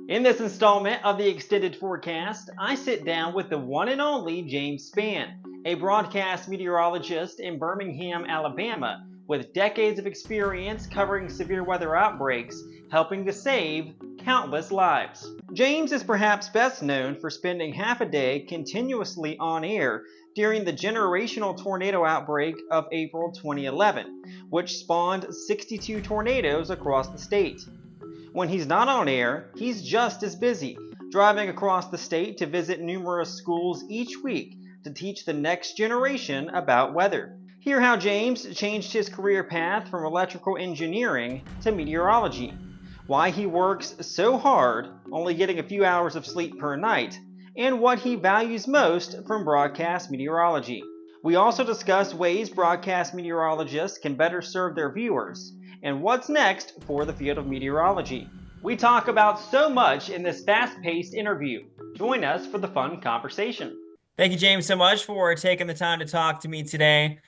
In this installment of the Extended Forecast, I sit down with the one and only James Spann, a broadcast meteorologist in Birmingham, Alabama, with decades of experience covering severe weather outbreaks, helping to save countless lives. James is perhaps best known for spending half a day continuously on air during the generational tornado outbreak of April 2011, which spawned 62 tornadoes across the state. When he's not on air, he's just as busy, driving across the state to visit numerous schools each week to teach the next generation about weather. Hear how James changed his career path from electrical engineering to meteorology, why he works so hard, only getting a few hours of sleep per night, and what he values most from broadcast meteorology. We also discuss ways broadcast meteorologists can better serve their viewers and what's next for the field of meteorology. We talk about so much in this fast-paced interview. Join us for the fun conversation. Thank you, James, so much for taking the time to talk to me today.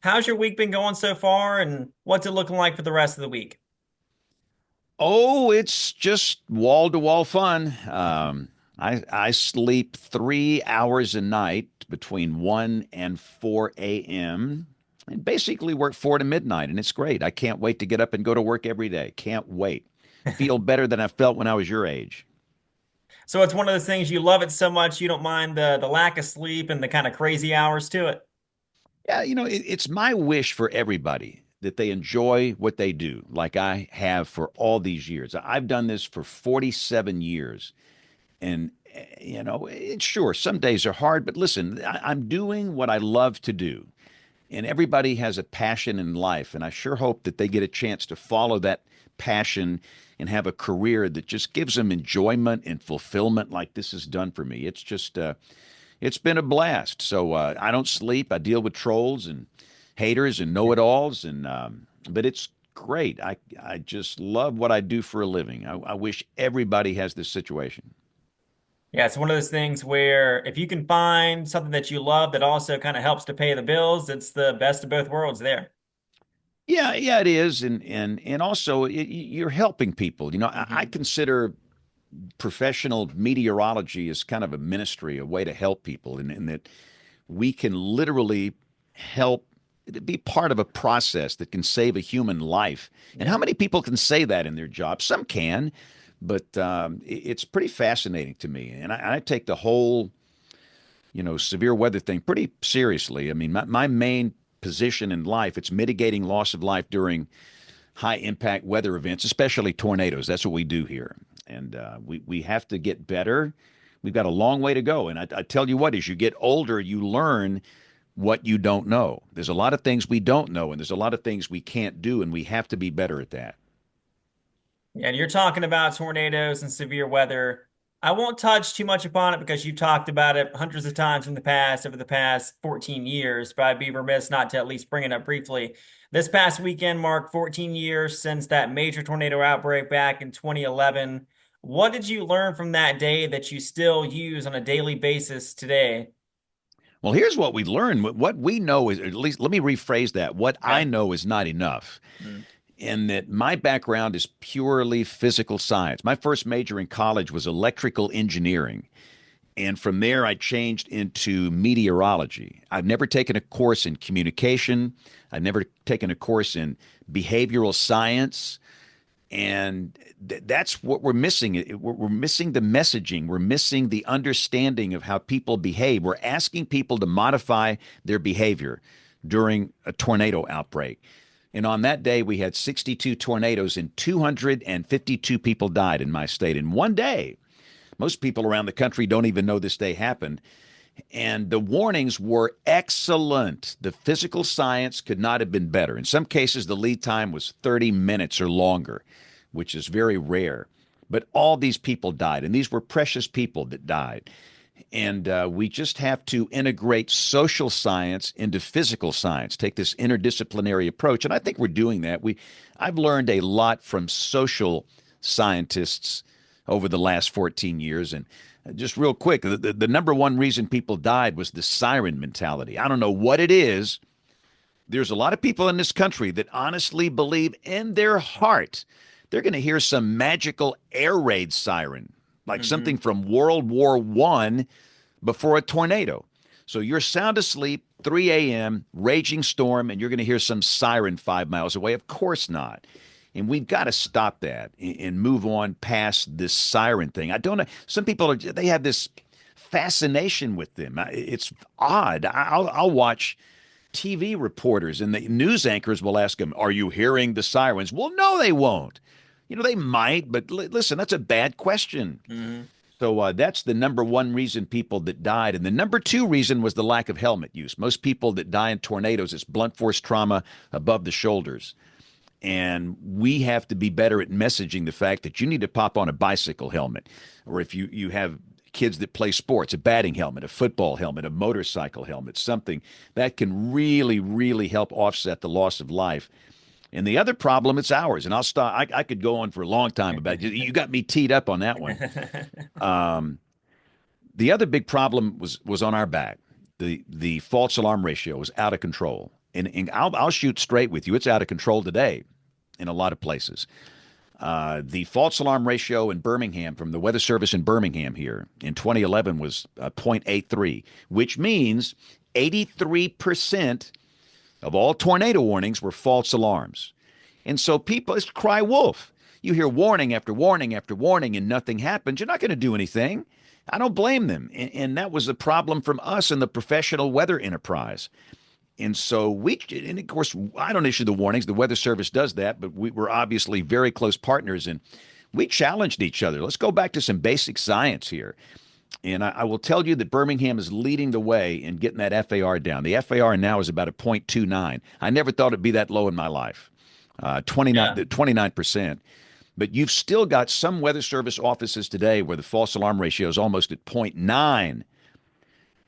How's your week been going so far, and what's it looking like for the rest of the week? Oh, it's just wall to wall fun. I sleep 3 hours a night between 1 and 4 a.m. and basically work 4 to midnight, and it's great. I can't wait to get up and go to work every day. Can't wait. Feel better than I felt when I was your age. So it's one of those things, you love it so much you don't mind the lack of sleep and the kind of crazy hours to it. Yeah, it's my wish for everybody that they enjoy what they do, like I have for all these years. I've done this for 47 years. And, it's sure some days are hard, but listen, I'm doing what I love to do. And everybody has a passion in life. And I sure hope that they get a chance to follow that passion and have a career that just gives them enjoyment and fulfillment like this has done for me. It's been a blast. So I don't sleep. I deal with trolls and haters and know-it-alls, but it's great. I just love what I do for a living. I wish everybody has this situation. Yeah, it's one of those things where if you can find something that you love that also kind of helps to pay the bills, it's the best of both worlds there. Yeah, yeah, it is, and also you're helping people. I Hmm. consider professional meteorology as kind of a ministry, a way to help people, and that we can literally help be part of a process that can save a human life. And Yeah. how many people can say that in their job? Some can, but it's pretty fascinating to me. And I take the whole, severe weather thing pretty seriously. I mean, my main position in life, it's mitigating loss of life during high impact weather events, especially tornadoes. That's what we do here. And we have to get better. We've got a long way to go. And I tell you what, as you get older, you learn what you don't know. There's a lot of things we don't know, and there's a lot of things we can't do, and we have to be better at that. Yeah, and you're talking about tornadoes and severe weather. I won't touch too much upon it because you talked about it hundreds of times in the past, over the past 14 years, but I'd be remiss not to at least bring it up briefly. This past weekend marked 14 years since that major tornado outbreak back in 2011. What did you learn from that day that you still use on a daily basis today? Well, here's what we learned. What we know is, at least let me rephrase that. What I Okay. know is not enough. Mm. In that my background is purely physical science. My first major in college was electrical engineering. And from there, I changed into meteorology. I've never taken a course in communication. I've never taken a course in behavioral science. And that's what we're missing. We're missing the messaging. We're missing the understanding of how people behave. We're asking people to modify their behavior during a tornado outbreak. And on that day, we had 62 tornadoes and 252 people died in my state in one day. Most people around the country don't even know this day happened. And the warnings were excellent. The physical science could not have been better. In some cases, the lead time was 30 minutes or longer, which is very rare. But all these people died, and these were precious people that died. And we just have to integrate social science into physical science, take this interdisciplinary approach. And I think we're doing that. I've learned a lot from social scientists over the last 14 years. And just real quick, the number one reason people died was the siren mentality. I don't know what it is. There's a lot of people in this country that honestly believe in their heart they're going to hear some magical air raid siren. like something from World War I before a tornado. So you're sound asleep, 3 a.m., raging storm, and you're going to hear some siren 5 miles away. Of course not. And we've got to stop that and move on past this siren thing. I don't know. Some people they have this fascination with them. It's odd. I'll watch TV reporters and the news anchors will ask them, "Are you hearing the sirens?" Well, no, they won't. They might, but listen, that's a bad question. Hmm. So that's the number one reason people that died. And the number two reason was the lack of helmet use. Most people that die in tornadoes, it's blunt force trauma above the shoulders. And we have to be better at messaging the fact that you need to pop on a bicycle helmet. Or if you have kids that play sports, a batting helmet, a football helmet, a motorcycle helmet, something that can really, really help offset the loss of life. And the other problem, it's ours. And I'll stop. I could go on for a long time about it. You got me teed up on that one. The other big problem was on our back. The false alarm ratio was out of control. And I'll shoot straight with you. It's out of control today in a lot of places. The false alarm ratio in Birmingham from the Weather Service in Birmingham here in 2011 was 0.83, which means 83% of all tornado warnings were false alarms. And so people, it's cry wolf. You hear warning after warning after warning and nothing happens. You're not going to do anything. I don't blame them. And that was a problem from us in the professional weather enterprise. And so and of course, I don't issue the warnings. The Weather Service does that, but we were obviously very close partners and we challenged each other. Let's go back to some basic science here. And I will tell you that Birmingham is leading the way in getting that FAR down. The FAR now is about a 0.29. I never thought it'd be that low in my life, 29%. But you've still got some Weather Service offices today where the false alarm ratio is almost at 0.9.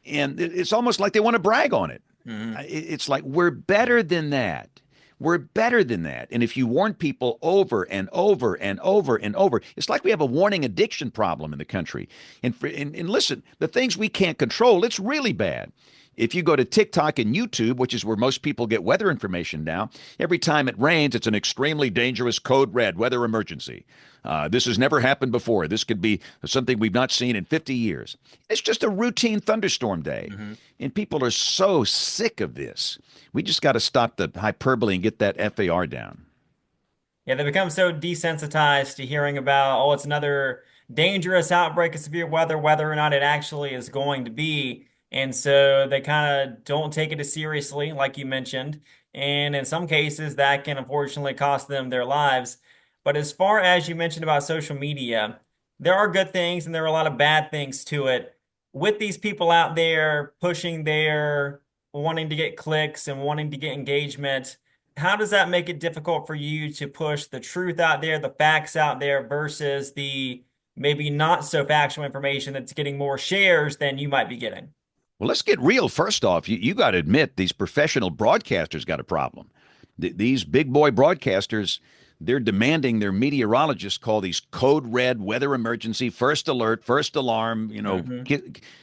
And it's almost like they want to brag on it. Hmm. It's like, we're better than that. We're better than that. And if you warn people over and over and over and over, it's like we have a warning addiction problem in the country. And listen, the things we can't control, it's really bad. If you go to TikTok and YouTube, which is where most people get weather information now, every time it rains, it's an extremely dangerous code red weather emergency. This has never happened before. This could be something we've not seen in 50 years. It's just a routine thunderstorm day. Hmm. And people are so sick of this. We just got to stop the hyperbole and get that FAR down. Yeah, they become so desensitized to hearing about, oh, it's another dangerous outbreak of severe weather, whether or not it actually is going to be. And so they kind of don't take it as seriously, like you mentioned. And in some cases, that can unfortunately cost them their lives. But as far as you mentioned about social media, there are good things and there are a lot of bad things to it. With these people out there pushing their wanting to get clicks and wanting to get engagement, how does that make it difficult for you to push the truth out there, the facts out there versus the maybe not so factual information that's getting more shares than you might be getting? Well, let's get real. First off, you got to admit these professional broadcasters got a problem. These big boy broadcasters, they're demanding their meteorologists call these code red weather emergency, first alert, first alarm,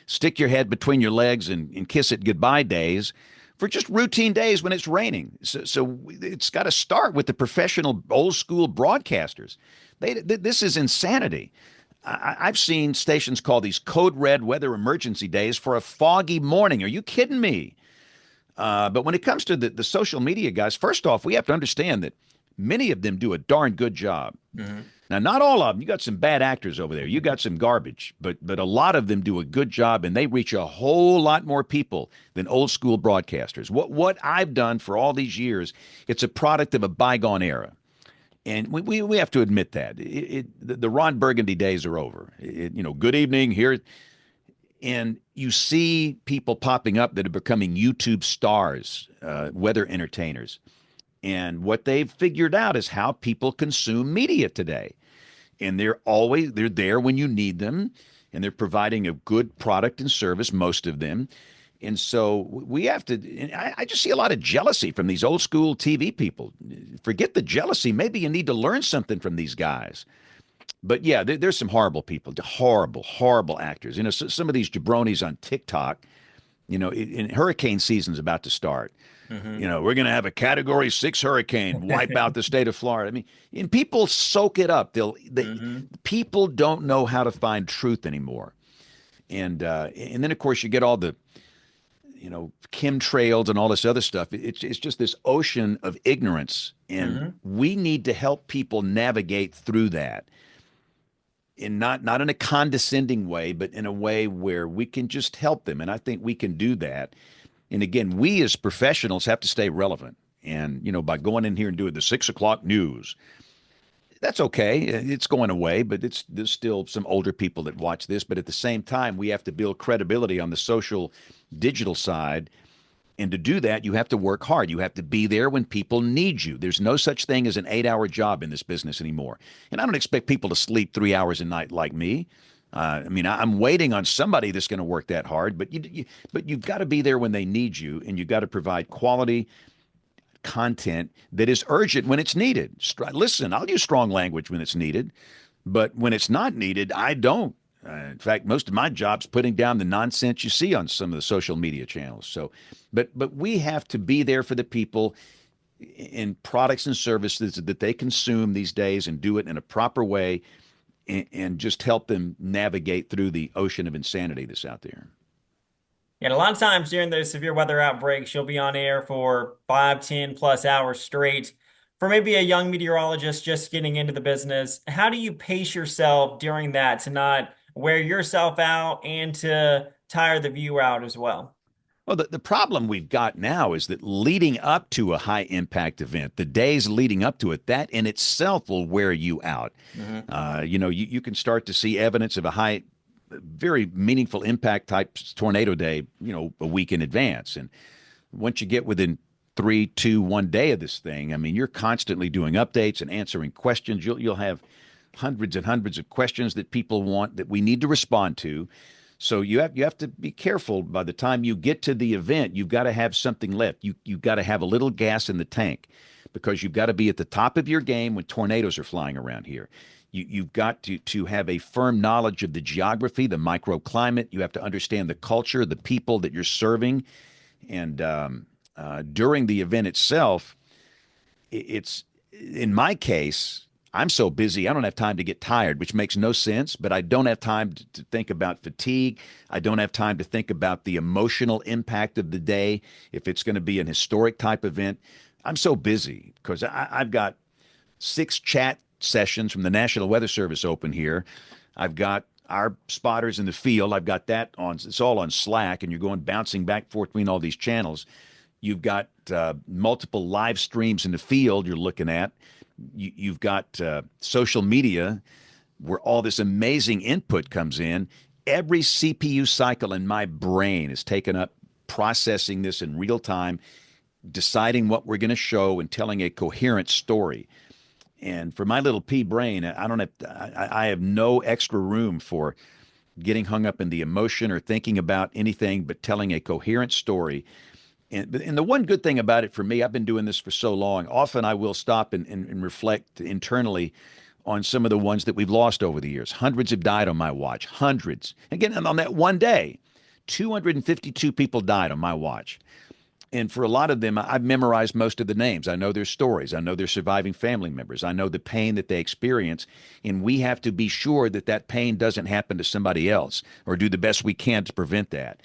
stick your head between your legs and kiss it goodbye days for just routine days when it's raining. So it's got to start with the professional old school broadcasters. This is insanity. I've seen stations call these code red weather emergency days for a foggy morning. Are you kidding me? But when it comes to the social media guys, first off, we have to understand that many of them do a darn good job. Hmm. Now, not all of them. You got some bad actors over there. You got some garbage, but a lot of them do a good job, and they reach a whole lot more people than old school broadcasters. What I've done for all these years, it's a product of a bygone era. And we have to admit that the Ron Burgundy days are over. Good evening here, and you see people popping up that are becoming YouTube stars, weather entertainers, and what they've figured out is how people consume media today, and they're there when you need them, and they're providing a good product and service, most of them. And so we have to, I just see a lot of jealousy from these old school TV people. Forget the jealousy. Maybe you need to learn something from these guys. But yeah, there's some horrible people, horrible, horrible actors. Some of these jabronis on TikTok, and hurricane season's about to start. Mm-hmm. You know, we're going to have a Category 6 hurricane wipe out the state of Florida. I mean, and people soak it up. Mm-hmm. People don't know how to find truth anymore. And then of course you get all the chemtrails and all this other stuff. It's just this ocean of ignorance, and Mm-hmm. we need to help people navigate through that, in not in a condescending way, but in a way where we can just help them. And I think we can do that. And again, we as professionals have to stay relevant. And by going in here and doing the 6 o'clock news, that's okay. It's going away, but there's still some older people that watch this. But at the same time, we have to build credibility on the social, digital side. And to do that, you have to work hard. You have to be there when people need you. There's no such thing as an 8-hour job in this business anymore. And I don't expect people to sleep 3 hours a night like me. I mean, I'm waiting on somebody that's going to work that hard, but you've got to be there when they need you, and you've got to provide quality content that is urgent when it's needed. Listen, I'll use strong language when it's needed, but when it's not needed, I don't. In fact, most of my job's putting down the nonsense you see on some of the social media channels. So, but we have to be there for the people in products and services that they consume these days, and do it in a proper way, and just help them navigate through the ocean of insanity that's out there. And a lot of times during those severe weather outbreaks, you'll be on air for 5, 10 plus hours straight. For maybe a young meteorologist just getting into the business, how do you pace yourself during that to not wear yourself out and to tire the viewer out as well? Well, the problem we've got now is that leading up to a high impact event, the days leading up to it, that in itself will wear you out. Mm-hmm. You can start to see evidence of a high, very meaningful impact type tornado day, a week in advance. And once you get within 3, 2, 1 day of this thing, I mean, you're constantly doing updates and answering questions. You'll have hundreds and hundreds of questions that people want that we need to respond to. So you have to be careful. By the time you get to the event, you've got to have something left. You've got to have a little gas in the tank, because you've got to be at the top of your game when tornadoes are flying around here. You've got to have a firm knowledge of the geography, the microclimate. You have to understand the culture, the people that you're serving. And during the event itself, it's, in my case, I'm so busy, I don't have time to get tired, which makes no sense, but I don't have time to think about fatigue. I don't have time to think about the emotional impact of the day if it's going to be an historic type event. I'm so busy because I've got 6 chat sessions from the National Weather Service open here. I've got our spotters in the field. I've got that on, it's all on Slack, and you're going bouncing back and forth between all these channels. You've got multiple live streams in the field you're looking at. You've got social media where all this amazing input comes in. Every CPU cycle in my brain is taken up processing this in real time, deciding what we're going to show and telling a coherent story. And for my little pea brain, I have no extra room for getting hung up in the emotion or thinking about anything but telling a coherent story. And the one good thing about it for me, I've been doing this for so long, often I will stop and reflect internally on some of the ones that we've lost over the years. Hundreds have died on my watch. Hundreds. Again, on that one day, 252 people died on my watch. And for a lot of them, I've memorized most of the names. I know their stories. I know their surviving family members. I know the pain that they experience. And we have to be sure that that pain doesn't happen to somebody else, or do the best we can to prevent that.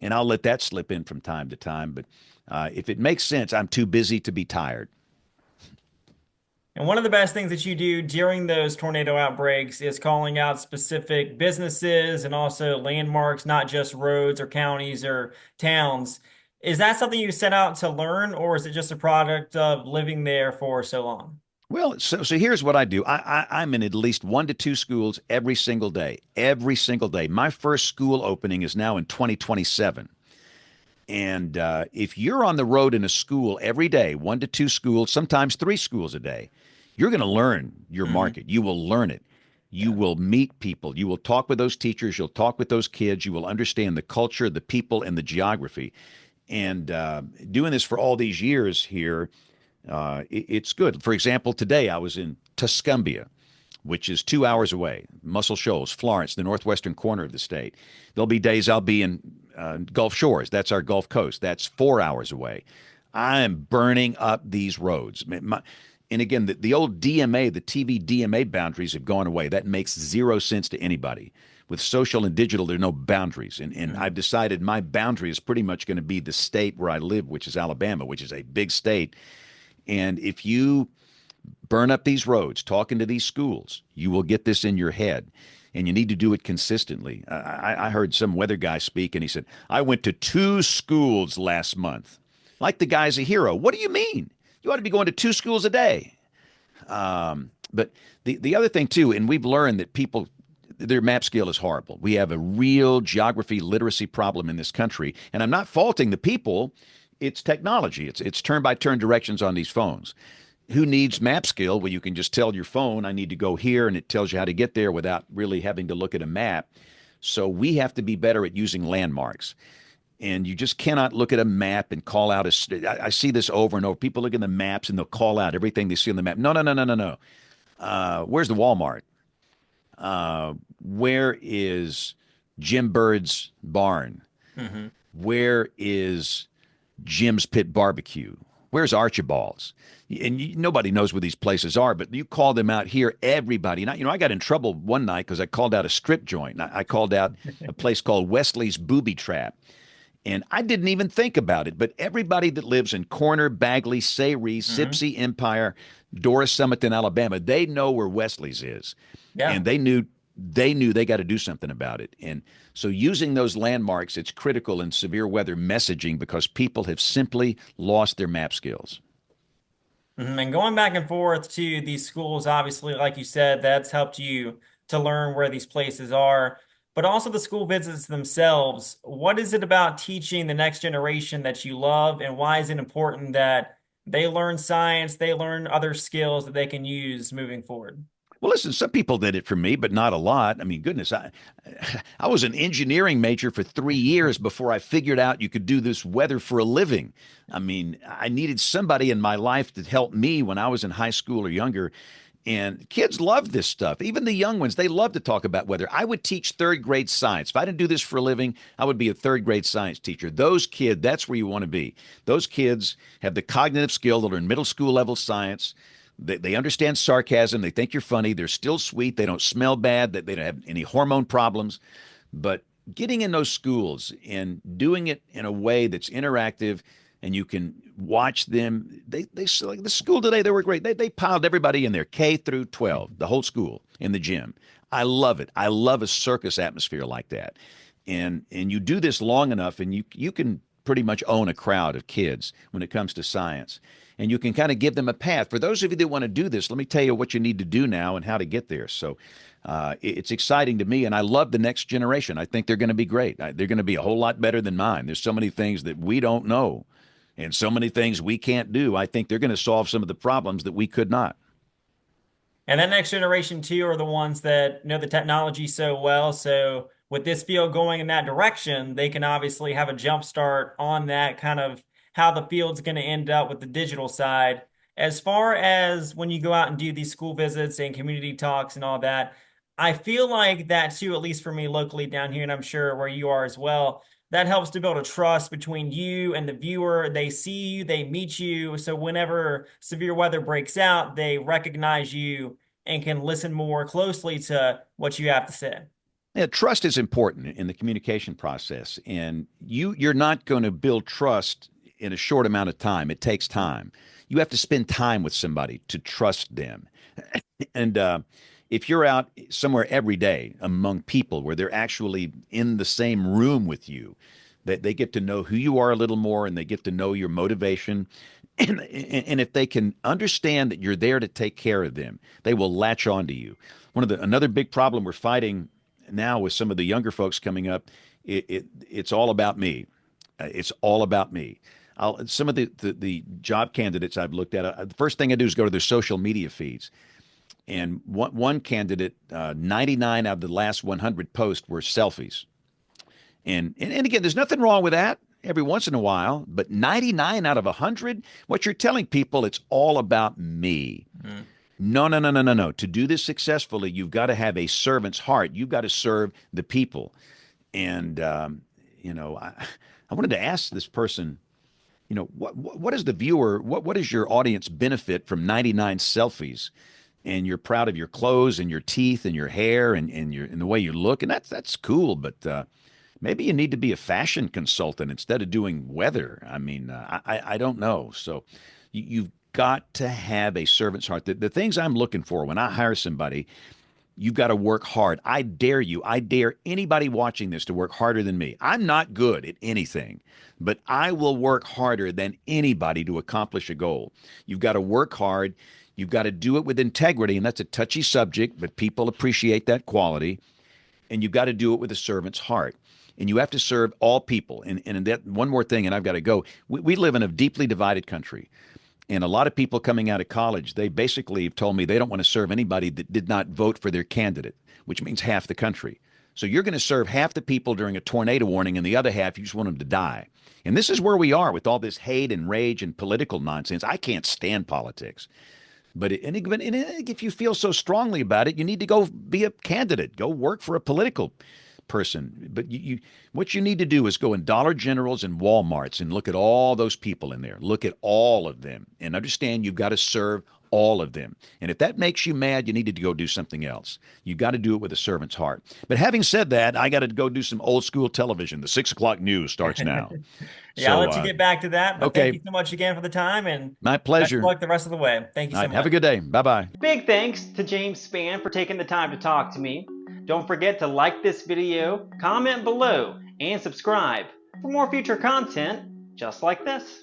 And I'll let that slip in from time to time. But if it makes sense, I'm too busy to be tired. And one of the best things that you do during those tornado outbreaks is calling out specific businesses and also landmarks, not just roads or counties or towns. Is that something you set out to learn, or is it just a product of living there for so long? Well, so here's what I do. I'm in at least 1 to 2 schools every single day. Every single day. My first school opening is now in 2027. And if you're on the road in a school every day, 1 to 2 schools, sometimes 3 schools a day, you're going to learn your market. You will learn it. You will meet people. You will talk with those teachers. You'll talk with those kids. You will understand the culture, the people, and the geography. And doing this for all these years here, it's good. For example, today I was in Tuscumbia, which is 2 hours away. Muscle Shoals, Florence, the northwestern corner of the state. There'll be days I'll be in Gulf Shores. That's our Gulf Coast. That's 4 hours away. I am burning up these roads. And again, the old DMA, the TV DMA boundaries have gone away. That makes zero sense to anybody. With social and digital, there are no boundaries. And I've decided my boundary is pretty much going to be the state where I live, which is Alabama, which is a big state. And if you burn up these roads, talking to these schools, you will get this in your head. And you need to do it consistently. I heard some weather guy speak, and he said, I went to 2 schools last month. Like the guy's a hero. What do you mean? You ought to be going to 2 schools a day. But the other thing, too, and we've learned that people, their map skill is horrible. We have a real geography literacy problem in this country. And I'm not faulting the people. It's technology. It's turn-by-turn directions on these phones. Who needs map skill? Well, you can just tell your phone, I need to go here, and it tells you how to get there without really having to look at a map. So we have to be better at using landmarks. And you just cannot look at a map and call out I see this over and over. People look at the maps and they'll call out everything they see on the map. No, no, no, no, no, no. Where's the Walmart? Where is Jim Bird's barn? Mm-hmm. Where is Jim's Pit Barbecue? Where's Archibald's? And nobody knows where these places are, but you call them out here, everybody. And I got in trouble one night because I called out a strip joint. I called out a place called Wesley's Booby Trap. And I didn't even think about it, but everybody that lives in Corner, Bagley, Sayre, Sipsey, Empire, Doris, Summerton, Alabama, they know where Wesley's is. Yeah. And they knew they got to do something about it. And so using those landmarks, it's critical in severe weather messaging because people have simply lost their map skills. And going back and forth to these schools, obviously, like you said, that's helped you to learn where these places are, but also the school visits themselves. What is it about teaching the next generation that you love, and why is it important that they learn science, they learn other skills that they can use moving forward? Well, listen, some people did it for me, but not a lot. I mean, goodness, I was an engineering major for 3 years before I figured out you could do this weather for a living. I mean, I needed somebody in my life to help me when I was in high school or younger. And kids love this stuff. Even the young ones, they love to talk about weather. I would teach third grade science. If I didn't do this for a living, I would be a third grade science teacher. Those kids, that's where you want to be. Those kids have the cognitive skill to learn middle school level science. They understand sarcasm. They think you're funny. They're still sweet. They don't smell bad. They don't have any hormone problems. But getting in those schools and doing it in a way that's interactive and you can watch them. Like the school today, they were great. They piled everybody in there, K through 12, the whole school in the gym. I love it. I love a circus atmosphere like that. And you do this long enough and you can pretty much own a crowd of kids when it comes to science. And you can kind of give them a path. For those of you that want to do this, let me tell you what you need to do now and how to get there. So it's exciting to me, and I love the next generation. I think they're going to be great. They're going to be a whole lot better than mine. There's so many things that we don't know and so many things we can't do. I think they're going to solve some of the problems that we could not. And that next generation too are the ones that know the technology so well. So with this field going in that direction, they can obviously have a jump start on that kind of how the field's going to end up with the digital side. As far as when you go out and do these school visits and community talks and all that, I feel like that too, at least for me locally down here, and I'm sure where you are as well, that helps to build a trust between you and the viewer. They see you, they meet you. So whenever severe weather breaks out, they recognize you and can listen more closely to what you have to say. Yeah, trust is important in the communication process, and you're not going to build trust in a short amount of time. It takes time. You have to spend time with somebody to trust them. And if you're out somewhere every day among people where they're actually in the same room with you, that they get to know who you are a little more and they get to know your motivation. And if they can understand that you're there to take care of them, they will latch on to you. Another big problem we're fighting now with some of the younger folks coming up, it's all about me. It's all about me. Some of the job candidates I've looked at, the first thing I do is go to their social media feeds. And one candidate, 99 out of the last 100 posts were selfies. And again, there's nothing wrong with that every once in a while, but 99 out of 100, what you're telling people, it's all about me. Mm. No, no, no, no, no, no. To do this successfully, you've got to have a servant's heart. You've got to serve the people. And, I wanted to ask this person, what is the viewer, what is your audience benefit from 99 selfies? And you're proud of your clothes and your teeth and your hair and the way you look, and that's cool. But maybe you need to be a fashion consultant instead of doing weather. I mean, I don't know. So you've got to have a servant's heart. The things I'm looking for when I hire somebody, you've got to work hard. I dare you. I dare anybody watching this to work harder than me. I'm not good at anything, but I will work harder than anybody to accomplish a goal. You've got to work hard. You've got to do it with integrity, and that's a touchy subject, but people appreciate that quality. And you've got to do it with a servant's heart. And you have to serve all people. And that one more thing, and I've got to go. We live in a deeply divided country. And a lot of people coming out of college, they basically have told me they don't want to serve anybody that did not vote for their candidate, which means half the country. So you're going to serve half the people during a tornado warning, and the other half, you just want them to die. And this is where we are with all this hate and rage and political nonsense. I can't stand politics. But if you feel so strongly about it, you need to go be a candidate. Go work for a political person. But what you need to do is go in Dollar Generals and Walmarts and look at all those people in there. Look at all of them and understand you've got to serve all of them. And if that makes you mad, you need to go do something else. You got to do it with a servant's heart. But having said that, I got to go do some old school television. The 6 o'clock news starts now. Yeah, I'll let you get back to that. But okay. Thank you so much again for the time, and my pleasure. Best of luck the rest of the way. Thank you so much. Have a good day. Bye-bye. Big thanks to James Spann for taking the time to talk to me. Don't forget to like this video, comment below, and subscribe for more future content just like this.